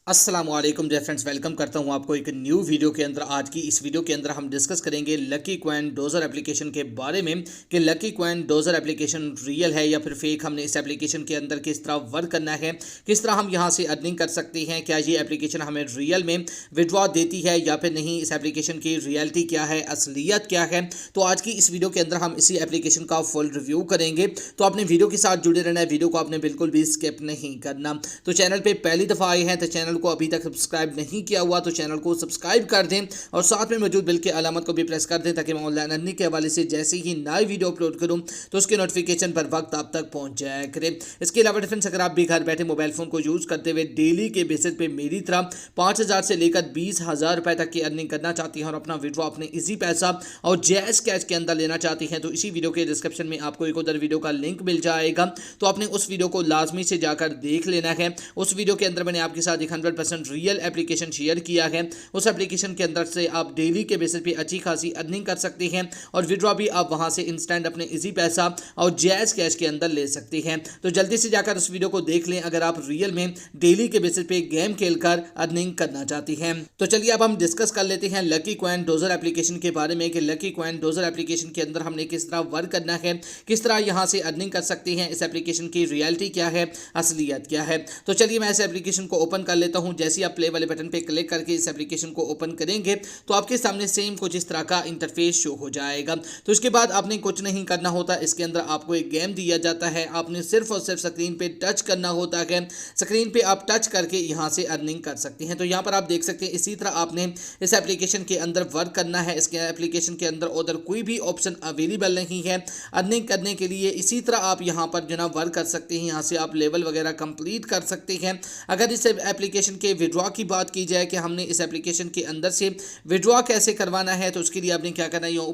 अस्सलामुअलैकुम dear friends, welcome करता हूं आपको एक न्यू वीडियो के अंदर। आज की इस वीडियो के अंदर हम डिस्कस करेंगे लकी कॉइन डोजर एप्लीकेशन के बारे में कि lucky coin dozer application real है या फिर फेक। हमने इस एप्लीकेशन के अंदर किस तरह वर्क करना है, किस तरह हम यहां से अर्निंग कर सकते हैं, क्या ये एप्लीकेशन हमें रियल में विड्रॉ देती है या फिर नहीं, इस एप्लीकेशन की रियलिटी क्या है, असलियत क्या है। तो आज की इस वीडियो के अंदर हम इसी एप्लीकेशन का फुल रिव्यू करेंगे। तो आपने वीडियो के साथ जुड़े रहना है, वीडियो को आपने बिल्कुल भी स्किप नहीं करना। तो चैनल पर पहली दफ़ा आए हैं तो चैनल को अभी तक सब्सक्राइब नहीं किया हुआ तो चैनल को सब्सक्राइब कर दें और साथ में मौजूद बेल की अलामत को भी प्रेस कर दें ताकि मैं ऑनलाइन अर्निंग के हवाले से जैसे ही नई वीडियो अपलोड करूं तो उसके नोटिफिकेशन पर वक्त आप तक पहुंच जाया करे। इसके अलावा फ्रेंड्स, अगर आप भी घर बैठे मोबाइल फोन को यूज करते हुए डेली के बेसिस पे मेरी तरह 5,000 से लेकर 20,000 रुपए तक की अर्निंग करना चाहती हैं और अपना विड्रॉ अपने इजी पैसा और जैज कैश के अंदर लेना चाहती हैं तो इसी वीडियो के डिस्क्रिप्शन में आपको एक उधर वीडियो का लिंक मिल जाएगा। तो आपने उस वीडियो को लाजमी से जाकर देख लेना है। उस वीडियो के अंदर मैंने आपके साथ एक 100% रियल एप्लीकेशन शेयर किया है। उस एप्लीकेशन के अंदर से आप डेली के बेसिस पे अच्छी खासी अर्निंग कर सकते हैं और विड्रॉ भी आप वहां से इंस्टेंट अपने इजी पैसा और जैज कैश के अंदर ले सकते हैं। तो जल्दी से जाकर उस वीडियो को देख लें अगर आप रियल में डेली के बेसिस पे गेम खेलकर अर्निंग करना चाहती हैं। तो चलिए अब हम डिस्कस कर लेते हैं लकी कॉइन डोजर एप्लीकेशन के बारे में कि लकी कॉइन डोजर एप्लीकेशन के अंदर हमने किस तरह वर्क करना है, किस तरह यहां से अर्निंग कर सकते हैं, इस एप्लीकेशन की रियलिटी क्या है, असलियत क्या है। तो चलिए मैं इस एप्लीकेशन को ओपन कर लेता हूं। जैसे आप प्ले वाले बटन पे क्लिक करके इस एप्लीकेशन को ओपन करेंगे तो आपके सामने सेम कुछ इस तरह का इंटरफेस शो हो जाएगा। तो इसके बाद आपने कुछ नहीं करना होता, इसके अंदर आपको एक गेम दिया जाता है। आपने सिर्फ और सिर्फ स्क्रीन पे टच करना होता है। स्क्रीन पे आप टच करके यहां से अर्निंग कर सकते हैं। तो यहां पर आप देख सकते हैं इसी तरह आपने इस एप्लीकेशन के अंदर वर्क करना है। इसके एप्लीकेशन के अंदर उधर कोई भी ऑप्शन अवेलेबल नहीं है अर्निंग करने के लिए। इसी तरह आप यहां पर जो ना वर्क कर सकते हैं, यहां से आप लेवल वगैरह कंप्लीट कर सकते हैं। अगर इस एप्लीकेशन के विड्रॉ की बात की जाए कि हमने इस एप्लीकेशन के अंदर से विड्रॉ कैसे करवाना है तो उसके लिए आपने क्या करना है, यहाँ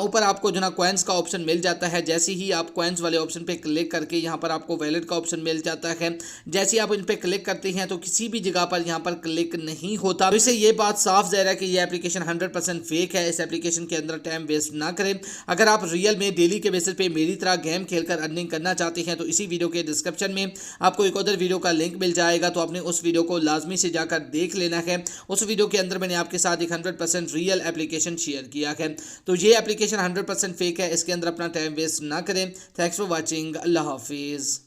ऊपर आपको जो ना कॉइन्स का ऑप्शन मिल जाता है। जैसे ही आप कॉइन्स वाले ऑप्शन पे क्लिक करके यहाँ पर आपको वैलेट का ऑप्शन मिल जाता है। जैसे ही आप इन पे क्लिक करते हैं तो किसी भी जगह पर यहाँ पर क्लिक नहीं होता। तो इससे ये बात साफ ज़ाहिर है कि ये एप्लीकेशन 100% फेक है। इस एप्लीकेशन के अंदर टाइम वेस्ट ना करें। अगर आप रियल में डेली के बेसिस पे मेरी तरह गेम खेलकर अर्निंग करना चाहते हैं तो इसी वीडियो के डिस्क्रिप्शन में आपको एक और वीडियो का लिंक मिल जाएगा। तो आपने उस वीडियो को लाजमी से जाकर देख लेना है। उस वीडियो के अंदर मैंने आपके साथ एक 100% रियल एप्लीकेशन शेयर किया है। तो ये एप्लीकेशन 100% फेक है। इसके अंदर अपना टाइम वेस्ट ना करें। Thanks for watching. अल्लाह हाफिज़।